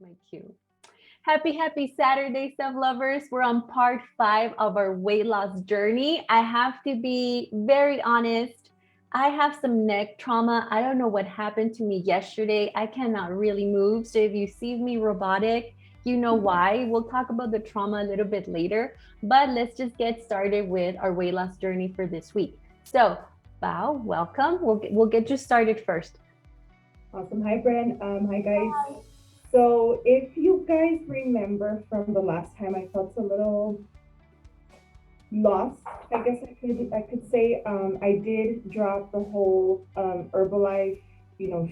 My cue. Happy Saturday, self lovers. We're on part 5 of our weight loss journey. I have to be very honest. I have some neck trauma. I don't know what happened to me yesterday. I cannot really move. So if you see me robotic, you know why. We'll talk about the trauma a little bit later. But let's just get started with our weight loss journey for this week. So, Bao, welcome. We'll get you started first. Awesome. Hi, Bren. Hi, guys. So, if you guys remember from the last time, I felt a little lost. I guess I could say I did drop the whole Herbalife,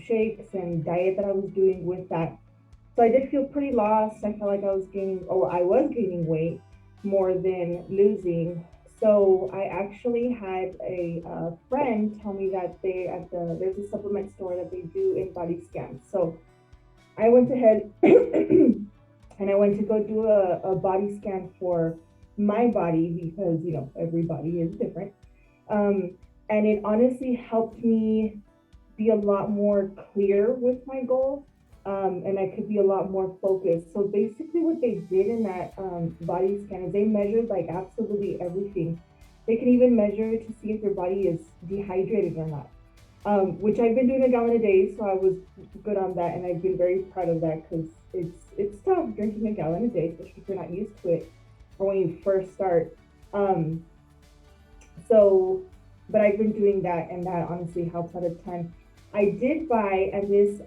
shakes and diet that I was doing with that. So I did feel pretty lost. I felt like I was gaining weight more than losing. So I actually had a friend tell me that there's a supplement store that they do in body scans. So I went ahead and I went to go do a body scan for my body because every body is different. Um, and it honestly helped me be a lot more clear with my goal, and I could be a lot more focused. So basically, what they did in that body scan is they measured like absolutely everything. They can even measure to see if your body is dehydrated or not. Which I've been doing a gallon a day, so I was good on that, and I've been very proud of that because it's tough drinking a gallon a day, especially if you're not used to it or when you first start. Um, so, but I've been doing that, and that honestly helps out a ton. I did buy, and this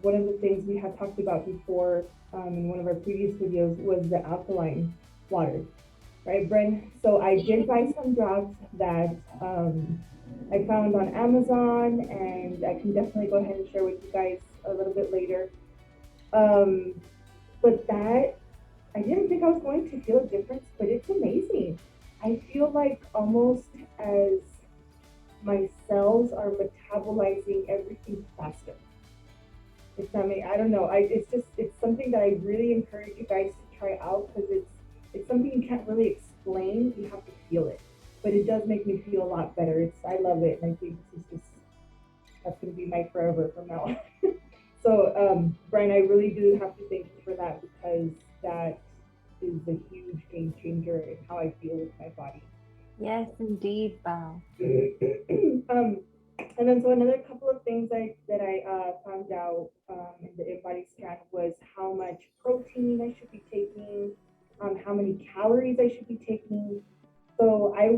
one of the things we had talked about before in one of our previous videos was the alkaline water, right, Bren? So I did buy some drops that I found on Amazon, and I can definitely go ahead and share with you guys a little bit later. Um, but that I didn't think I was going to feel a difference, but it's amazing. I feel like almost as my cells are metabolizing everything faster. If that may, I don't know. It's something that I really encourage you guys to try out because it's something you can't really explain. You have to feel it, but it does make me feel a lot better. I love it, and I think this is just that's gonna be my forever from now on. So, Brian, I really do have to thank you for that because that is a huge game changer in how I feel with my body. Yes, indeed, Bao. um, and then so another couple of things that I found out in the InBody scan was how much protein I should be taking, how many calories I should be taking. So I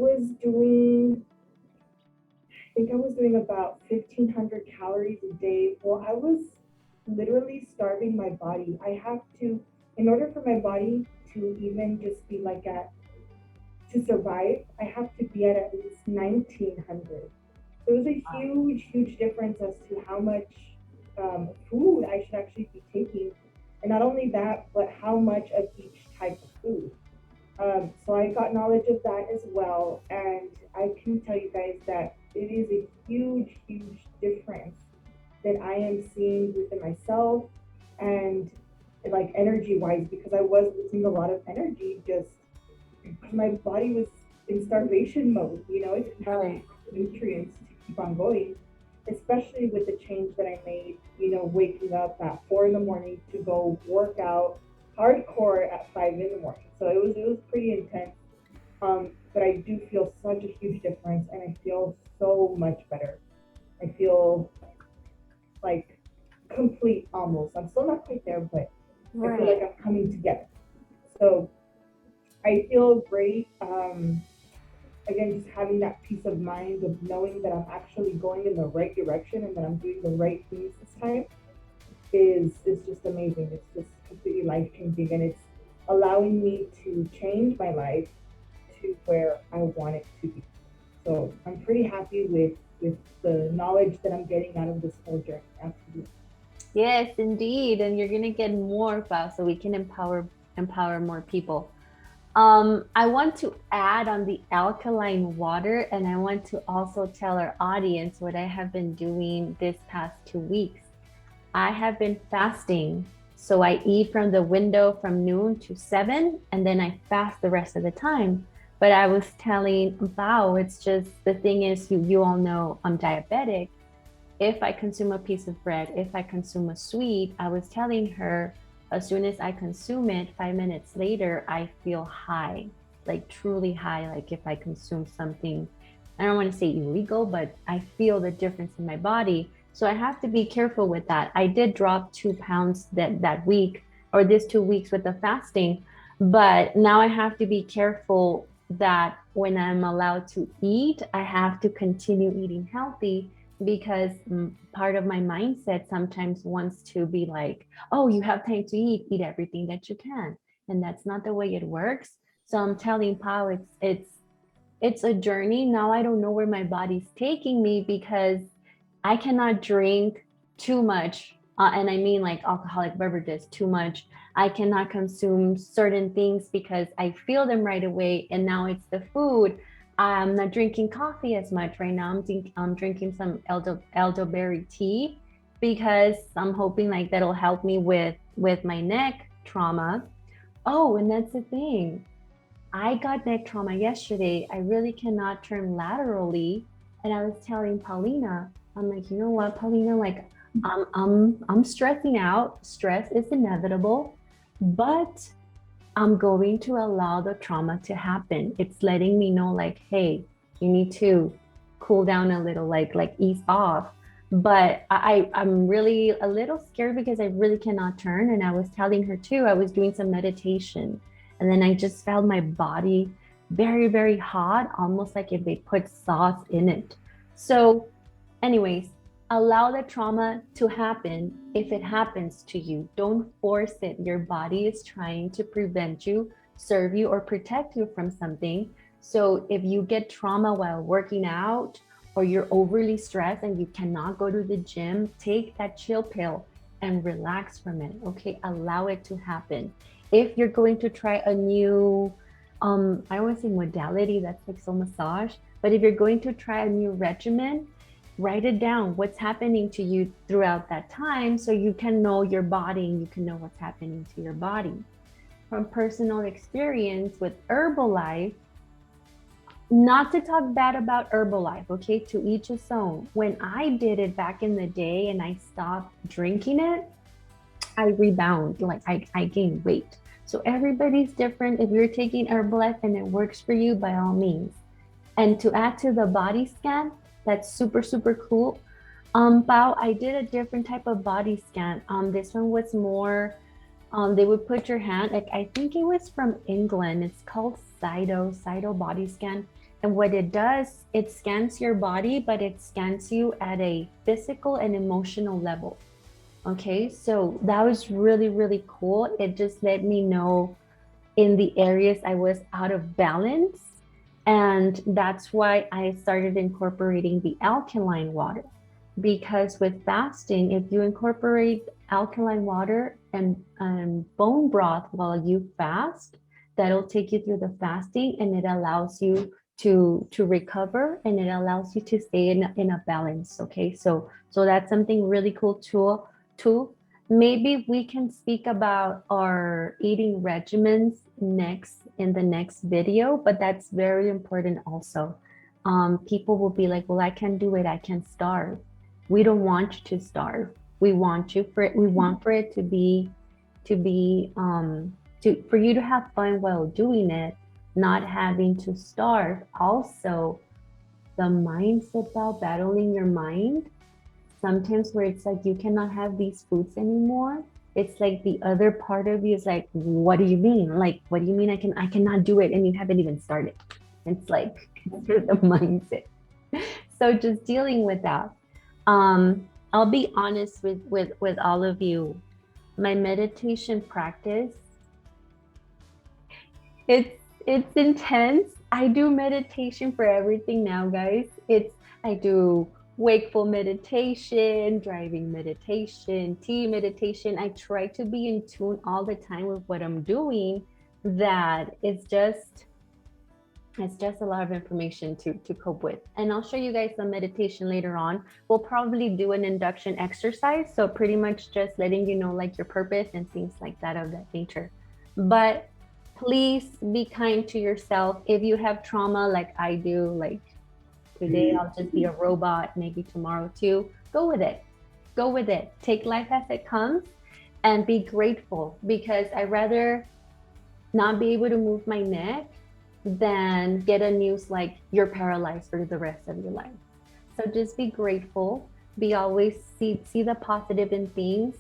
think I was doing about 1,500 calories a day. Well, I was literally starving my body. In order for my body to even just be like to survive, I have to be at least 1,900. So it was a huge difference as to how much food I should actually be taking. And not only that, but how much of each type of food. So I got knowledge of that as well. And I can tell you guys that it is a huge difference that I am seeing within myself and like energy wise, because I was losing a lot of energy just because my body was in starvation mode. It didn't have any Right. nutrients to keep on going, especially with the change that I made, waking up at 4 in the morning to go work out hardcore at 5 in the morning. So it was pretty intense. But I do feel such a huge difference and I feel so much better. I feel like complete almost. I'm still not quite there, but I feel Right. like I'm coming together. So I feel great. Again, just having that peace of mind of knowing that I'm actually going in the right direction and that I'm doing the right things this time is just amazing. It's just completely life changing, and it's allowing me to change my life to where I want it to be. So I'm pretty happy with the knowledge that I'm getting out of this whole journey. Absolutely. Yes, indeed. And you're gonna get more Bao so we can empower more people. I want to add on the alkaline water, and I want to also tell our audience what I have been doing this past 2 weeks. I have been fasting. So I eat from the window from noon to 7, and then I fast the rest of the time. But I was telling Bao, it's just the thing is, you all know I'm diabetic. If I consume a piece of bread, if I consume a sweet, I was telling her As soon as I consume it, 5 minutes later, I feel high, like truly high. Like if I consume something, I don't want to say illegal, but I feel the difference in my body. So I have to be careful with that. I did drop 2 pounds that week or this 2 weeks with the fasting, but now I have to be careful that when I'm allowed to eat, I have to continue eating healthy because part of my mindset sometimes wants to be like, oh, you have time to eat, eat everything that you can. And that's not the way it works. So I'm telling Pau it's a journey. Now I don't know where my body's taking me because I cannot drink too much. And I mean like alcoholic beverages too much. I cannot consume certain things because I feel them right away. And now it's the food. I'm not drinking coffee as much right now. I'm drinking some elderberry tea because I'm hoping like that'll help me with my neck trauma. Oh, and that's the thing. I got neck trauma yesterday. I really cannot turn laterally. And I was telling Paulina, I'm like, you know what, Paulina, like I'm stressing out. Stress is inevitable, but I'm going to allow the trauma to happen. It's letting me know like, hey, you need to cool down a little, like ease off. But I'm really a little scared because I really cannot turn. And I was telling her too, I was doing some meditation. And then I just felt my body very, very hot, almost like if they put sauce in it. So anyways, allow the trauma to happen if it happens to you. Don't force it. Your body is trying to prevent you, serve you, or protect you from something. So if you get trauma while working out or you're overly stressed and you cannot go to the gym, take that chill pill and relax from it. Okay, allow it to happen. If you're going to try a new I don't want to say modality, that's like so massage, but if you're going to try a new regimen, write it down what's happening to you throughout that time so you can know your body and you can know what's happening to your body. From personal experience with Herbalife, not to talk bad about Herbalife, okay, to each his own. When I did it back in the day and I stopped drinking it, I rebound, like I gain weight. So everybody's different. If you're taking Herbalife and it works for you, by all means. And to add to the body scan, that's super, super cool. Bao, I did a different type of body scan. This one was more, they would put your hand, like I think it was from England. It's called Cyto body scan. And what it does, it scans your body, but it scans you at a physical and emotional level. Okay, so that was really, really cool. It just let me know in the areas I was out of balance. And that's why I started incorporating the alkaline water. Because with fasting, if you incorporate alkaline water and bone broth while you fast, that'll take you through the fasting and it allows you to recover and it allows you to stay in a balance. Okay, so that's something really cool too. Maybe we can speak about our eating regimens next in the next video, but that's very important also. People will be like, well, I can't do it, I can starve. We don't want you to starve. We want you for it, we want for it to for you to have fun while doing it, not having to starve. Also, the mindset about battling your mind sometimes where it's like you cannot have these foods anymore. It's like the other part of you is like, what do you mean? Like, what do you mean I cannot do it and you haven't even started? It's like the mindset. So just dealing with that. I'll be honest with all of you. My meditation practice, it's intense. I do meditation for everything now, guys. I do wakeful meditation, driving meditation, tea meditation. I try to be in tune all the time with what I'm doing. That it's just a lot of information to cope with. And I'll show you guys some meditation later on. We'll probably do an induction exercise. So pretty much just letting you know like your purpose and things like that of that nature. But please be kind to yourself. If you have trauma like I do, like today I'll just be a robot, maybe tomorrow too, go with it. Go with it. Take life as it comes and be grateful, because I rather not be able to move my neck than get a news like you're paralyzed for the rest of your life. So just be grateful. Be always see the positive in things.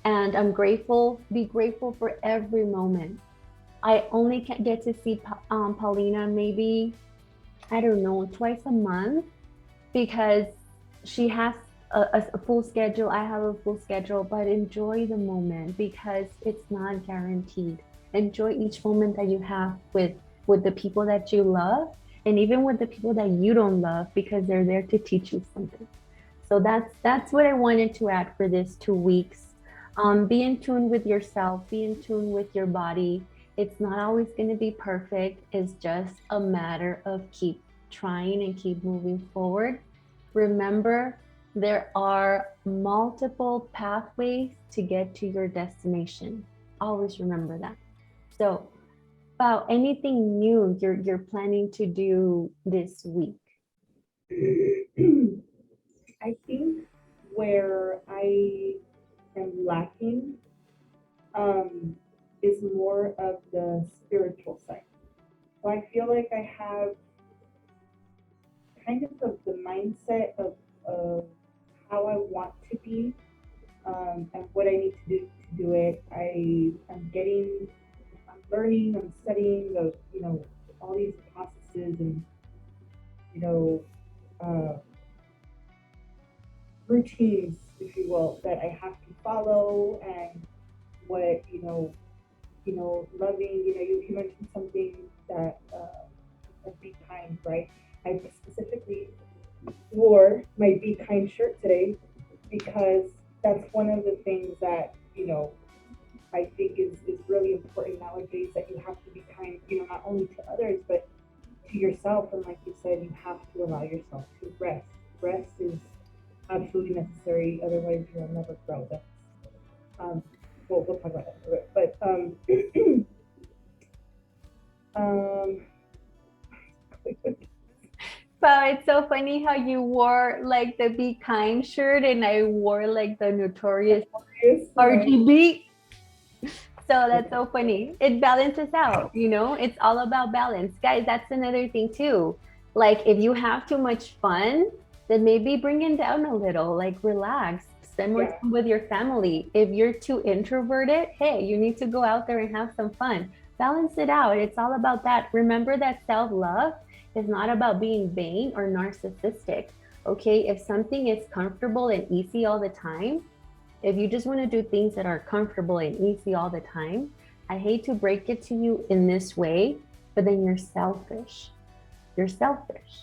And I'm grateful. Be grateful for every moment. I only can get to see Paulina maybe, I don't know, twice a month, because she has a full schedule. I have a full schedule, but enjoy the moment because it's not guaranteed. Enjoy each moment that you have with the people that you love, and even with the people that you don't love, because they're there to teach you something. So that's what I wanted to add for this 2 weeks. Be in tune with yourself. Be in tune with your body. It's not always going to be perfect. It's just a matter of keep trying and keep moving forward. Remember, there are multiple pathways to get to your destination. Always remember that. So, about anything new you're planning to do this week. I think where I am lacking um, is more of the spiritual side. So I feel like I have kind of the mindset of how I want to be and what I need to do to do it. I'm learning, I'm studying the, all these processes and, you know, uh, routines, if you will, that I have to follow and what, loving, you mentioned something that, be kind, right? I specifically wore my Be Kind shirt today because that's one of the things that, I think is really important nowadays that you have to be kind, not only to others, but to yourself. And like you said, you have to allow yourself to rest. Rest is absolutely necessary. Otherwise, you'll never grow. That's, we'll talk about that in a bit. But, um, So it's so funny how you wore like the Be Kind shirt and I wore like the notorious yes, RGB. So that's so funny. It balances out, you know? It's all about balance. Guys, that's another thing too. Like if you have too much fun, then maybe bring it down a little, like relax, spend more yeah, time with your family. If you're too introverted, hey, you need to go out there and have some fun. Balance it out. It's all about that. Remember that self-love is not about being vain or narcissistic. Okay? If something is comfortable and easy all the time, if you just want to do things that are comfortable and easy all the time, I hate to break it to you in this way, but then you're selfish. You're selfish.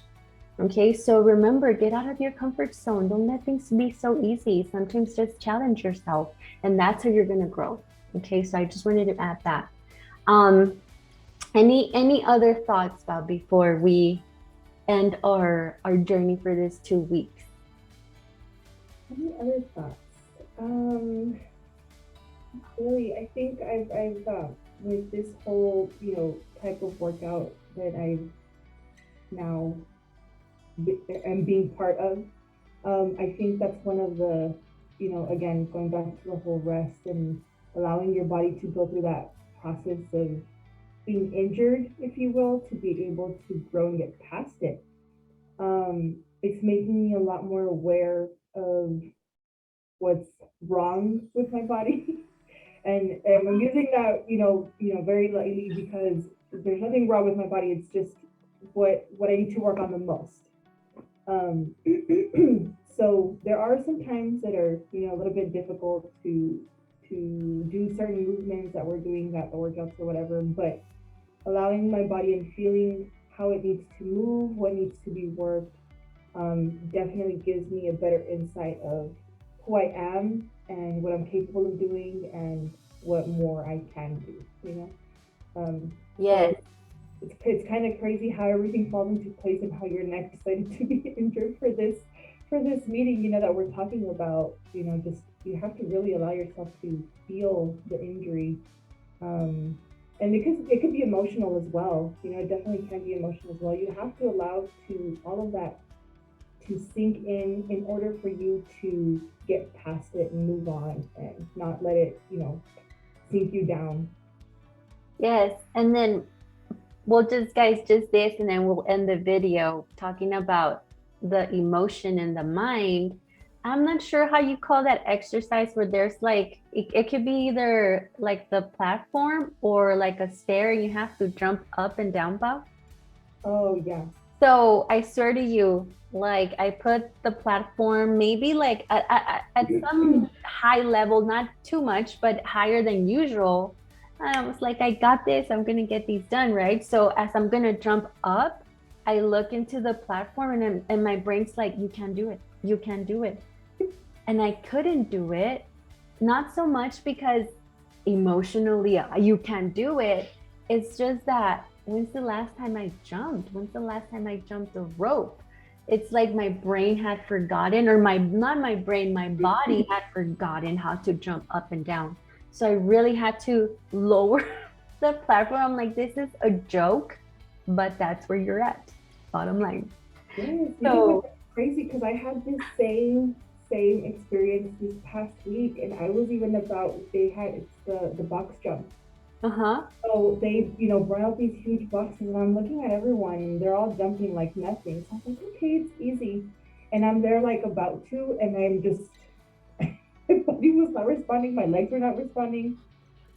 Okay, so remember, get out of your comfort zone. Don't let things be so easy. Sometimes just challenge yourself, and that's how you're gonna grow. Okay, so I just wanted to add that. Um, any other thoughts about before we end our journey for this 2 weeks? any other thoughts? Really, I think I've with this whole type of workout that I've now am being part of. I think that's one of the again going back to the whole rest and allowing your body to go through that process of being injured, if you will, to be able to grow and get past it. It's making me a lot more aware of what's wrong with my body. And I'm using that, very lightly because there's nothing wrong with my body. It's just what I need to work on the most. Um, so there are some times that are, a little bit difficult to do certain movements that we're doing, that the workouts or whatever, but allowing my body and feeling how it needs to move, what needs to be worked, definitely gives me a better insight of who I am and what I'm capable of doing and what more I can do, Yes. So it's kind of crazy how everything falls into place and how your neck decided to be injured for this meeting, that we're talking about. Just you have to really allow yourself to feel the injury. And it could be emotional as well. It definitely can be emotional as well. You have to allow to all of that to sink in order for you to get past it and move on and not let it, sink you down. Yes. And then we'll just, guys, just this, and then we'll end the video talking about the emotion in the mind. I'm not sure how you call that exercise where there's like, it could be either like the platform or like a stair and you have to jump up and down, Bob. Oh yeah. So I swear to you, like I put the platform maybe like at some high level, not too much, but higher than usual. And I was like, I got this. I'm gonna get these done, right? So as I'm gonna jump up, I look into the platform and my brain's like, you can't do it. You can't do it. And I couldn't do it. Not so much because emotionally you can't do it. It's just that when's the last time I jumped? When's the last time I jumped a rope? It's like my brain had forgotten, or my not my brain, my body had forgotten how to jump up and down. So I really had to lower the platform. I'm like, this is a joke, but that's where you're at. Bottom line. Yes, you know what? So, That's crazy because I had this same experience this past week, and I was even about they had it's the box jump. uh-huh. So they, brought out these huge boxes, and I'm looking at everyone, and they're all jumping like nothing. So I was like, okay, it's easy, and I'm there like about to, and I'm just my body was not responding, my legs were not responding,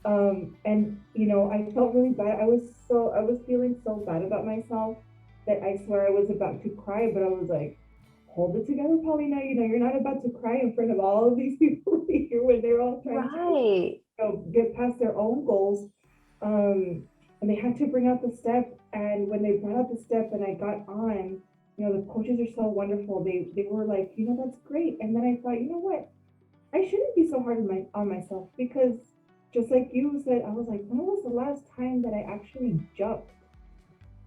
and I felt really bad. I was feeling so bad about myself that I swear I was about to cry, but I was like, hold it together, Paulina. You're not about to cry in front of all of these people here when they're all trying to Right. get past their own goals. And they had to bring out the step. And when they brought out the step and I got on, the coaches are so wonderful. They were like, that's great. And then I thought, you know what? I shouldn't be so hard on myself because just like you said, I was like, when was the last time that I actually jumped?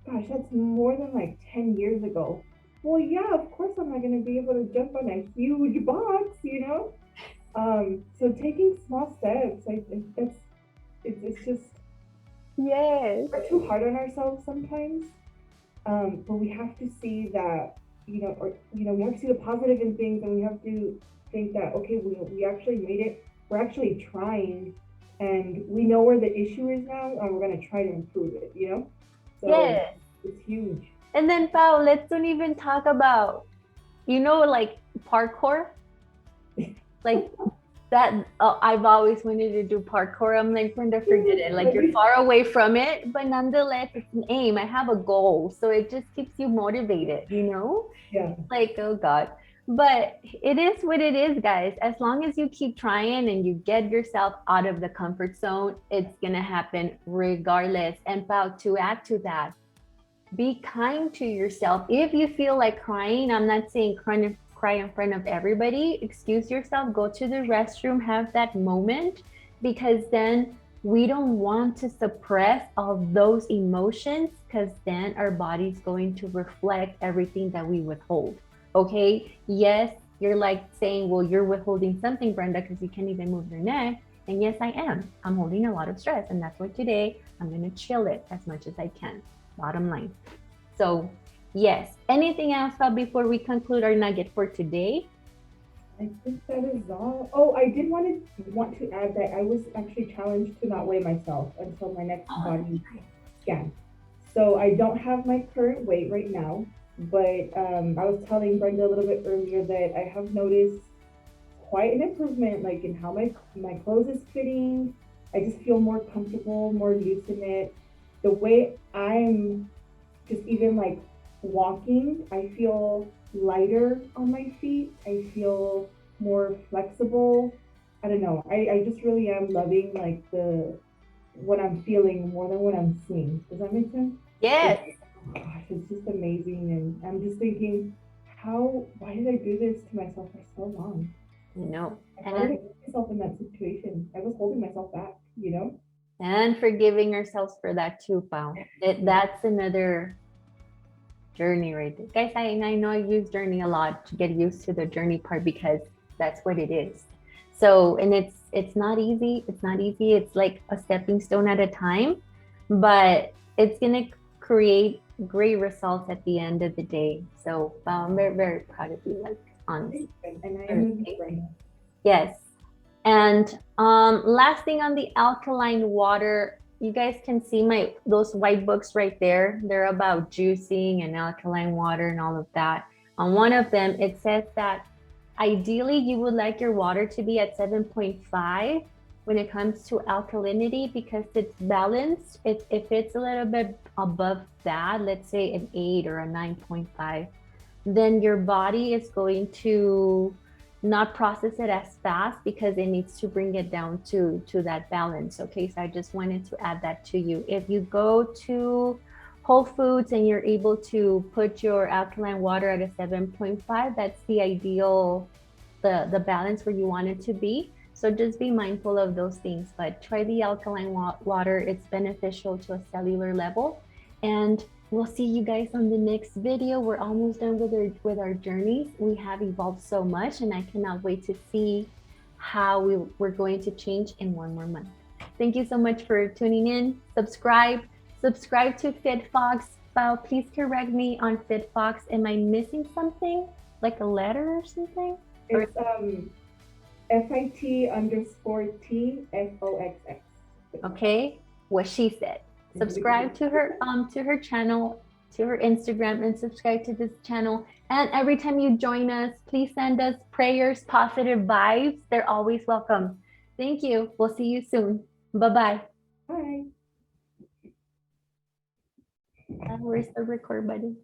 Gosh, that's more than like 10 years ago. Well, yeah, of course I'm not going to be able to jump on a huge box. So taking small steps, I think it's just Yes. we're too hard on ourselves sometimes. But we have to see that, we have to see the positive in things, and we have to think that okay, we actually made it. We're actually trying, and we know where the issue is now, and we're gonna try to improve it. So Yes. it's huge. And then, Pao, let's don't even talk about, like parkour. Like that, I've always wanted to do parkour. I'm like, Brenda, forget it. Like you're far away from it, but nonetheless, it's an aim. I have a goal. So it just keeps you motivated. Yeah. Like, oh God. But it is what it is, guys. As long as you keep trying and you get yourself out of the comfort zone, it's going to happen regardless. And Pao, to add to that, be kind to yourself. If you feel like crying, I'm not saying cry in front of everybody. Excuse yourself, go to the restroom, have that moment, because then we don't want to suppress all those emotions, because then our body's going to reflect everything that we withhold. Okay, yes, you're like saying, well, you're withholding something, Brenda, because you can't even move your neck. And yes, I am. I'm holding a lot of stress, and that's why today I'm going to chill it as much as I can. Bottom line. So, yes. Anything else before we conclude our nugget for today? I think that is all. Oh, I did want to add that I was actually challenged to not weigh myself until my next body scan. So I don't have my current weight right now, but I was telling Brenda a little bit earlier that I have noticed quite an improvement, like in how my clothes is fitting. I just feel more comfortable, more used in it. The way I'm just even like walking, I feel lighter on my feet. I feel more flexible. I don't know. I just really am loving like the what I'm feeling more than what I'm seeing. Does that make sense? It's Yes. gosh, it's just amazing, and I'm just thinking, why did I do this to myself for so long? No. Why did I put myself in that situation? I was holding myself back. And forgiving ourselves for that too, Pao. Yeah. That's another journey right there. Guys, I know I use journey a lot to get used to the journey part because that's what it is. So, and it's not easy. It's not easy. It's like a stepping stone at a time, but it's gonna create great results at the end of the day. So I'm very, very proud of you, like honestly. And I am a Okay. friend. Yes. And last thing on the alkaline water, you guys can see my those white books right there. They're about juicing and alkaline water and all of that. On one of them, it says that ideally you would like your water to be at 7.5 when it comes to alkalinity because it's balanced. If it's a little bit above that, let's say an 8 or a 9.5, then your body is going to not process it as fast because it needs to bring it down to that balance. Okay, so I just wanted to add that to you. If you go to Whole Foods and you're able to put your alkaline water at a 7.5, that's the ideal, the balance where you want it to be. So just be mindful of those things, but try the alkaline water. It's beneficial to a cellular level. And we'll see you guys on the next video. We're almost done with our journeys. We have evolved so much, and I cannot wait to see how we're going to change in one more month. Thank you so much for tuning in. Subscribe to Fit Fox. Please correct me on Fit Fox. Am I missing something? Like a letter or something? Or It's FIT_TFOXX. okay, what she said. Subscribe to her channel, to her Instagram, and subscribe to this channel. And every time you join us, please send us prayers, positive vibes. They're always welcome. Thank you. We'll see you soon. Bye-bye. Bye. Where's the record button?